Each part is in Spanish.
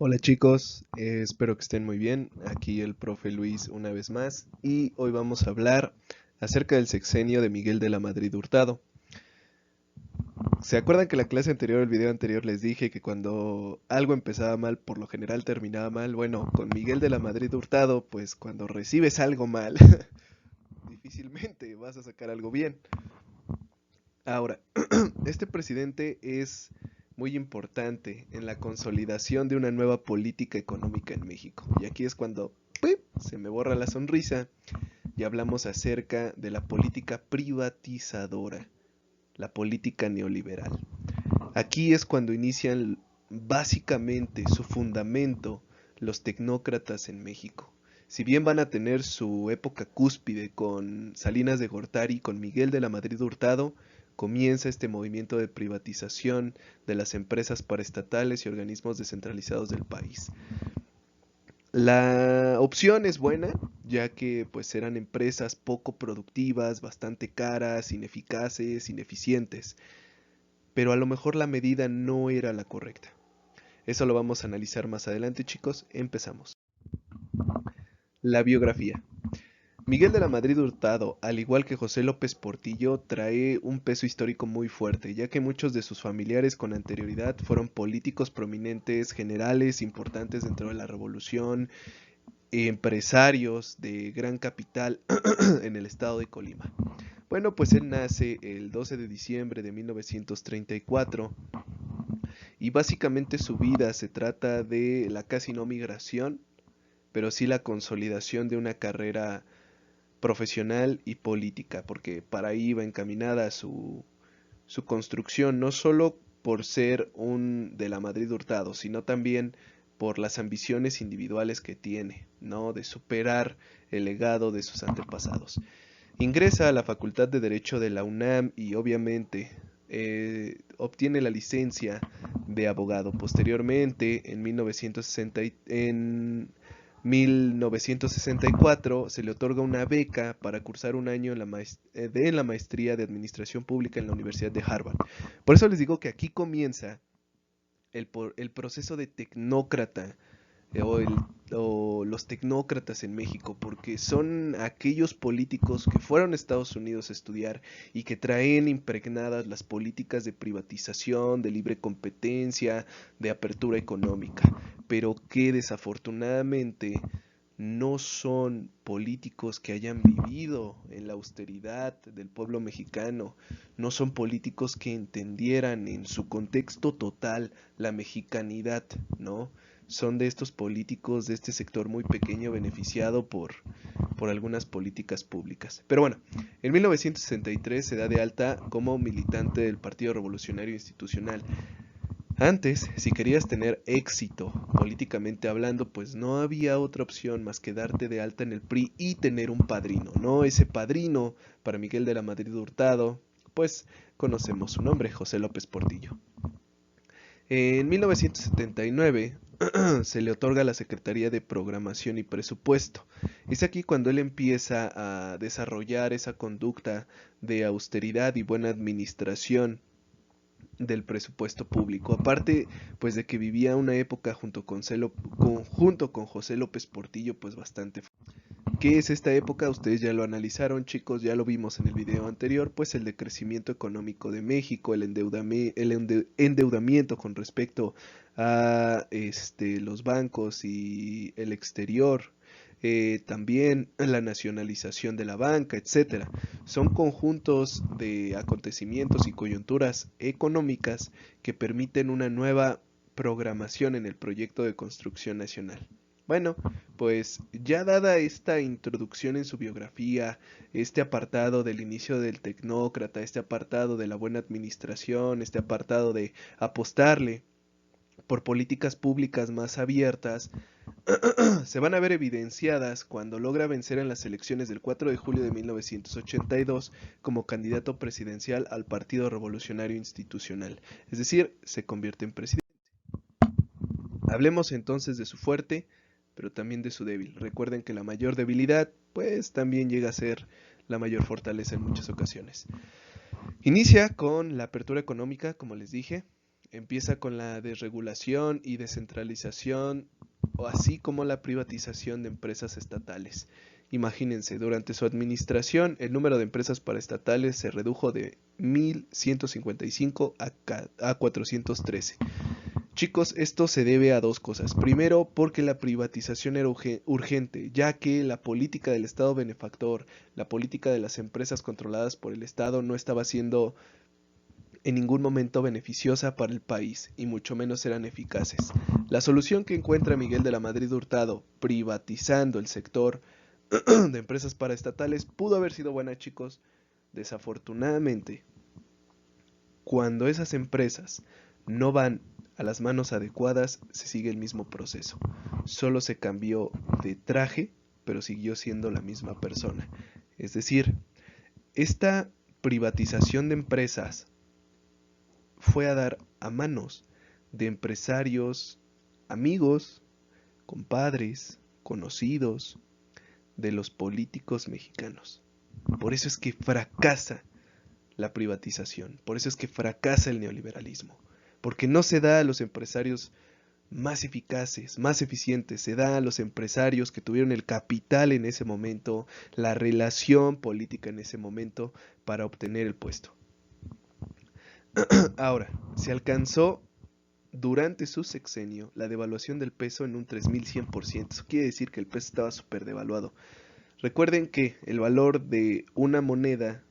Hola chicos, espero que estén muy bien. Aquí el profe Luis una vez más y hoy vamos a hablar acerca del sexenio de Miguel de la Madrid Hurtado. ¿Se acuerdan que en la clase anterior, el video anterior, les dije que cuando algo empezaba mal, por lo general terminaba mal? Bueno, con Miguel de la Madrid Hurtado, pues cuando recibes algo mal, difícilmente vas a sacar algo bien. Ahora, este presidente es muy importante en la consolidación de una nueva política económica en México. Y aquí es cuando ¡pip!, se me borra la sonrisa y hablamos acerca de la política privatizadora, la política neoliberal. Aquí es cuando inician básicamente su fundamento los tecnócratas en México. Si bien van a tener su época cúspide con Salinas de Gortari, con Miguel de la Madrid Hurtado, comienza este movimiento de privatización de las empresas paraestatales y organismos descentralizados del país. La opción es buena, ya que pues eran empresas poco productivas, bastante caras, ineficaces, ineficientes, pero a lo mejor la medida no era la correcta. Eso lo vamos a analizar más adelante, chicos. Empezamos. La biografía. Miguel de la Madrid Hurtado, al igual que José López Portillo, trae un peso histórico muy fuerte, ya que muchos de sus familiares con anterioridad fueron políticos prominentes, generales importantes dentro de la revolución, empresarios de gran capital en el estado de Colima. Bueno, pues él nace el 12 de diciembre de 1934 y básicamente su vida se trata de la casi no migración, pero sí la consolidación de una carrera profesional y política, porque para ahí va encaminada su construcción, no solo por ser un de la Madrid Hurtado, sino también por las ambiciones individuales que tiene, ¿no? De superar el legado de sus antepasados. Ingresa a la Facultad de Derecho de la UNAM y obviamente obtiene la licencia de abogado. Posteriormente, en 1964, se le otorga una beca para cursar un año en la maestría de Administración Pública en la Universidad de Harvard. Por eso les digo que aquí comienza el proceso de tecnócrata o, el, o los tecnócratas en México, porque son aquellos políticos que fueron a Estados Unidos a estudiar y que traen impregnadas las políticas de privatización, de libre competencia, de apertura económica, pero que desafortunadamente no son políticos que hayan vivido en la austeridad del pueblo mexicano, no son políticos que entendieran en su contexto total la mexicanidad, ¿no? Son de estos políticos de este sector muy pequeño beneficiado por algunas políticas públicas. Pero bueno, en 1963 se da de alta como militante del Partido Revolucionario Institucional. Antes, si querías tener éxito políticamente hablando, pues no había otra opción más que darte de alta en el PRI y tener un padrino, ¿no? Ese padrino para Miguel de la Madrid Hurtado, pues conocemos su nombre, José López Portillo. En 1979 se le otorga la Secretaría de Programación y Presupuesto. Es aquí cuando él empieza a desarrollar esa conducta de austeridad y buena administración del presupuesto público. Aparte, pues de que vivía una época junto con José López Portillo, pues bastante. ¿Qué es esta época? Ustedes ya lo analizaron, chicos, ya lo vimos en el video anterior, pues el decrecimiento económico de México, endeudamiento con respecto a los bancos y el exterior, también la nacionalización de la banca, etcétera. Son conjuntos de acontecimientos y coyunturas económicas que permiten una nueva programación en el proyecto de construcción nacional. Bueno, pues ya dada esta introducción en su biografía, este apartado del inicio del tecnócrata, este apartado de la buena administración, este apartado de apostarle por políticas públicas más abiertas, se van a ver evidenciadas cuando logra vencer en las elecciones del 4 de julio de 1982 como candidato presidencial al Partido Revolucionario Institucional, es decir, se convierte en presidente. Hablemos entonces de su fuerte, pero también de su débil. Recuerden que la mayor debilidad, pues también llega a ser la mayor fortaleza en muchas ocasiones. Inicia con la apertura económica, como les dije. empieza con la desregulación y descentralización, o así como la privatización de empresas estatales. Imagínense, durante su administración el número de empresas paraestatales se redujo de 1.155 a 413. Chicos, esto se debe a dos cosas. Primero, porque la privatización era urgente, ya que la política del Estado benefactor, la política de las empresas controladas por el Estado no estaba siendo en ningún momento beneficiosa para el país, y mucho menos eran eficaces. La solución que encuentra Miguel de la Madrid Hurtado, privatizando el sector de empresas paraestatales, pudo haber sido buena, chicos. Desafortunadamente, cuando esas empresas no van a las manos adecuadas, se sigue el mismo proceso. Solo se cambió de traje, pero siguió siendo la misma persona. Es decir, esta privatización de empresas fue a dar a manos de empresarios, amigos, compadres, conocidos de los políticos mexicanos. Por eso es que fracasa la privatización, por eso es que fracasa el neoliberalismo, porque no se da a los empresarios más eficaces, más eficientes, se da a los empresarios que tuvieron el capital en ese momento, la relación política en ese momento para obtener el puesto. Ahora, se alcanzó durante su sexenio la devaluación del peso en un 3100%. Eso quiere decir que el peso estaba súper devaluado. Recuerden que el valor de una moneda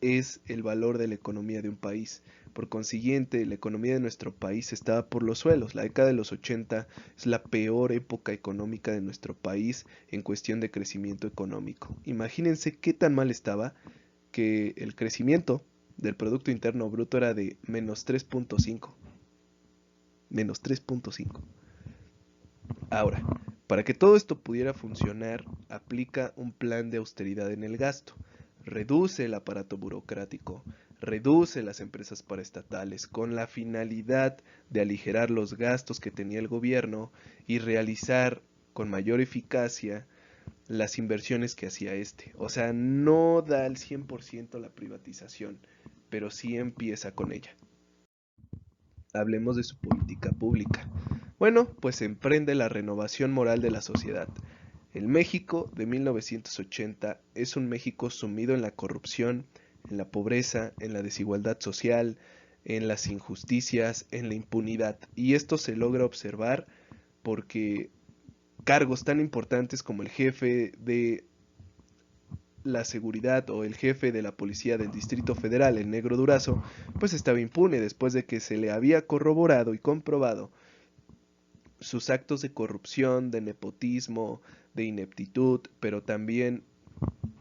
es el valor de la economía de un país. Por consiguiente, la economía de nuestro país estaba por los suelos. La década de los 80 es la peor época económica de nuestro país en cuestión de crecimiento económico. Imagínense qué tan mal estaba que el crecimiento del Producto Interno Bruto era de menos 3.5. Menos 3.5. Ahora, para que todo esto pudiera funcionar, aplica un plan de austeridad en el gasto. Reduce el aparato burocrático, reduce las empresas paraestatales con la finalidad de aligerar los gastos que tenía el gobierno y realizar con mayor eficacia las inversiones que hacía este. O sea, no da al 100% la privatización, pero sí empieza con ella. Hablemos de su política pública. Bueno, pues emprende la renovación moral de la sociedad. El México de 1980 es un México sumido en la corrupción, en la pobreza, en la desigualdad social, en las injusticias, en la impunidad. Y esto se logra observar porque cargos tan importantes como el jefe de la seguridad o el jefe de la policía del Distrito Federal, el Negro Durazo, pues estaba impune después de que se le había corroborado y comprobado sus actos de corrupción, de nepotismo, de ineptitud, pero también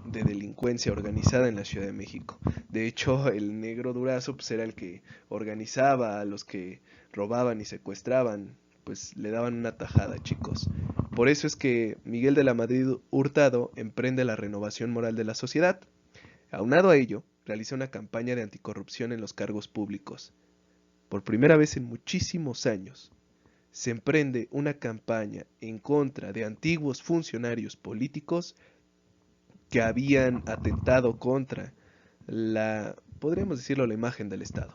de delincuencia organizada en la Ciudad de México. De hecho, el Negro Durazo pues, era el que organizaba a los que robaban y secuestraban, pues le daban una tajada, chicos. Por eso es que Miguel de la Madrid Hurtado emprende la renovación moral de la sociedad. Aunado a ello, realiza una campaña de anticorrupción en los cargos públicos. Por primera vez en muchísimos años, se emprende una campaña en contra de antiguos funcionarios políticos que habían atentado contra podríamos decirlo, la imagen del Estado.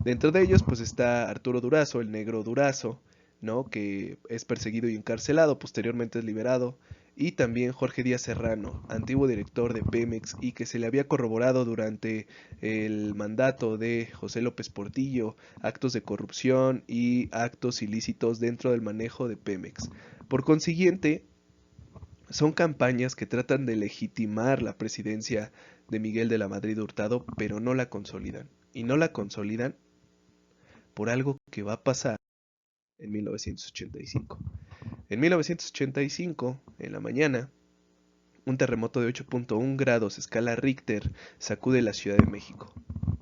Dentro de ellos, pues está Arturo Durazo, el Negro Durazo, ¿no? Que es perseguido y encarcelado, posteriormente es liberado, y también Jorge Díaz Serrano, antiguo director de Pemex y que se le había corroborado durante el mandato de José López Portillo actos de corrupción y actos ilícitos dentro del manejo de Pemex. Por consiguiente, son campañas que tratan de legitimar la presidencia de Miguel de la Madrid Hurtado, pero no la consolidan. Y no la consolidan por algo que va a pasar en 1985. En 1985, en la mañana, un terremoto de 8.1 grados escala Richter sacude la Ciudad de México.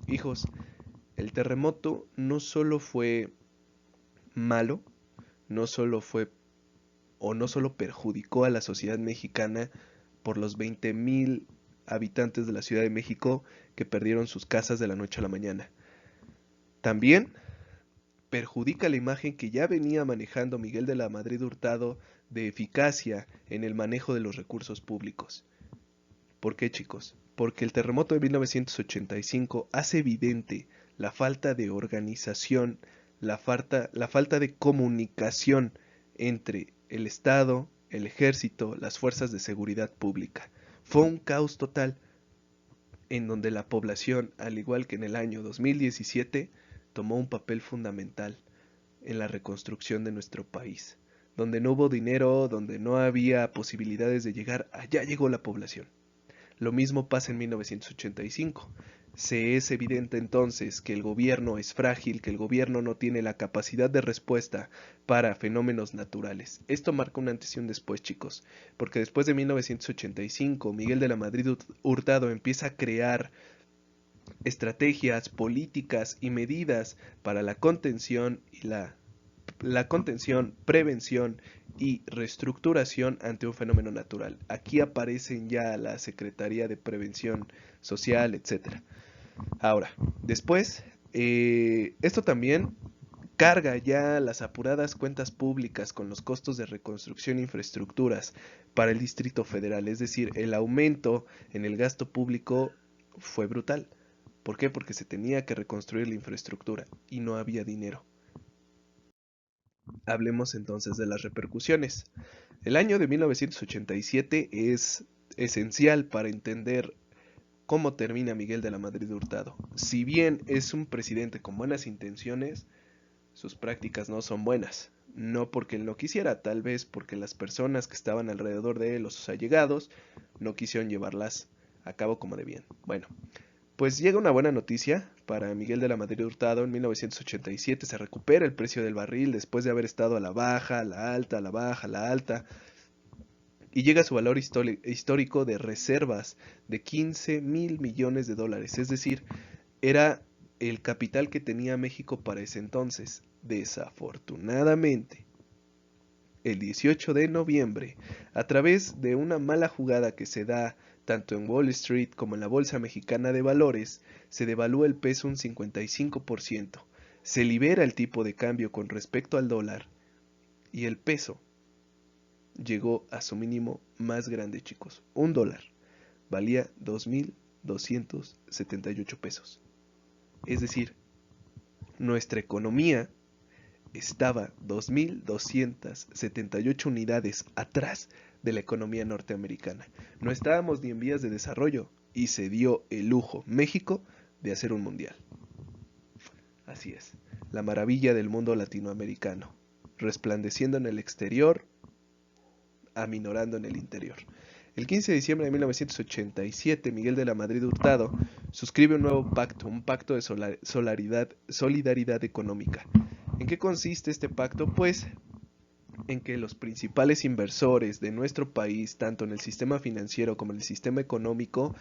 Hijos, el terremoto no solo fue malo, no solo fue o no solo perjudicó a la sociedad mexicana por los 20,000 habitantes de la Ciudad de México que perdieron sus casas de la noche a la mañana. También perjudica la imagen que ya venía manejando Miguel de la Madrid Hurtado de eficacia en el manejo de los recursos públicos. ¿Por qué, chicos? Porque el terremoto de 1985 hace evidente la falta de organización la falta de comunicación entre el Estado, el ejército, las fuerzas de seguridad pública. Fue un caos total en donde la población, al igual que en el año 2017, tomó un papel fundamental en la reconstrucción de nuestro país. Donde no hubo dinero, donde no había posibilidades de llegar, allá llegó la población. Lo mismo pasa en 1985. Se es evidente entonces que el gobierno es frágil, que el gobierno no tiene la capacidad de respuesta para fenómenos naturales. Esto marca un antes y un después, chicos, porque después de 1985, Miguel de la Madrid Hurtado empieza a crear estrategias, políticas y medidas para la contención y la contención, prevención y reestructuración ante un fenómeno natural. Aquí aparecen ya la Secretaría de Prevención Social, etcétera. Ahora, después, esto también carga ya las apuradas cuentas públicas con los costos de reconstrucción e infraestructuras para el Distrito Federal, es decir, el aumento en el gasto público fue brutal. ¿Por qué? Porque se tenía que reconstruir la infraestructura y no había dinero. Hablemos entonces de las repercusiones. El año de 1987 es esencial para entender cómo termina Miguel de la Madrid Hurtado. Si bien es un presidente con buenas intenciones, sus prácticas no son buenas. No porque él no quisiera, tal vez porque las personas que estaban alrededor de él o sus allegados no quisieron llevarlas a cabo como debían. Bueno, pues llega una buena noticia para Miguel de la Madrid Hurtado. En 1987 se recupera el precio del barril después de haber estado a la baja, a la alta, a la baja, a la alta, y llega a su valor histórico de reservas de 15.000 millones de dólares. Es decir, era el capital que tenía México para ese entonces. Desafortunadamente, el 18 de noviembre, a través de una mala jugada que se da tanto en Wall Street como en la Bolsa Mexicana de Valores, se devalúa el peso un 55%, se libera el tipo de cambio con respecto al dólar y el peso llegó a su mínimo más grande, chicos. Un dólar valía 2.278 pesos. Es decir, nuestra economía estaba 2.278 unidades atrás de la economía norteamericana. No estábamos ni en vías de desarrollo y se dio el lujo México de hacer un mundial. Así es, la maravilla del mundo latinoamericano, resplandeciendo en el exterior, aminorando en el interior. El 15 de diciembre de 1987, Miguel de la Madrid Hurtado suscribe un nuevo pacto, un pacto de solidaridad económica. ¿En qué consiste este pacto? Pues en que los principales inversores de nuestro país, tanto en el sistema financiero como en el sistema económico,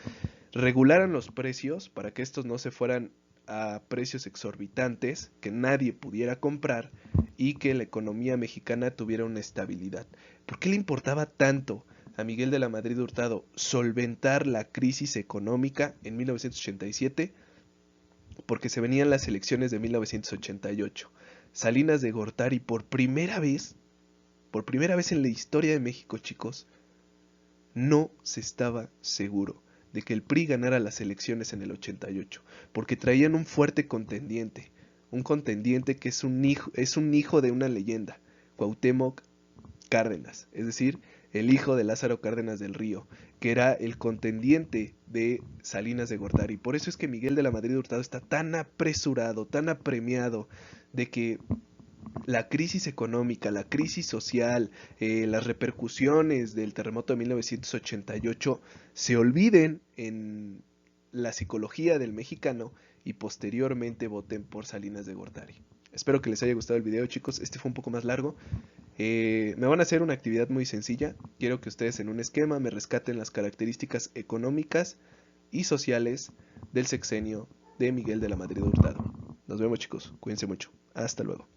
regularan los precios para que estos no se fueran a precios exorbitantes, que nadie pudiera comprar y que la economía mexicana tuviera una estabilidad. ¿Por qué le importaba tanto a Miguel de la Madrid Hurtado solventar la crisis económica en 1987? Porque se venían las elecciones de 1988. Salinas de Gortari por primera vez en la historia de México, chicos, no se estaba seguro de que el PRI ganara las elecciones en el 88, porque traían un fuerte contendiente, un contendiente que es un hijo de una leyenda, Cuauhtémoc Cárdenas, es decir, el hijo de Lázaro Cárdenas del Río, que era el contendiente de Salinas de Gortari. Por eso es que Miguel de la Madrid Hurtado está tan apresurado, tan apremiado de que la crisis económica, la crisis social, las repercusiones del terremoto de 1988 se olviden en la psicología del mexicano y posteriormente voten por Salinas de Gortari. Espero que les haya gustado el video, chicos. Este fue un poco más largo. Me van a hacer una actividad muy sencilla. Quiero que ustedes en un esquema me rescaten las características económicas y sociales del sexenio de Miguel de la Madrid Hurtado. Nos vemos, chicos. Cuídense mucho. Hasta luego.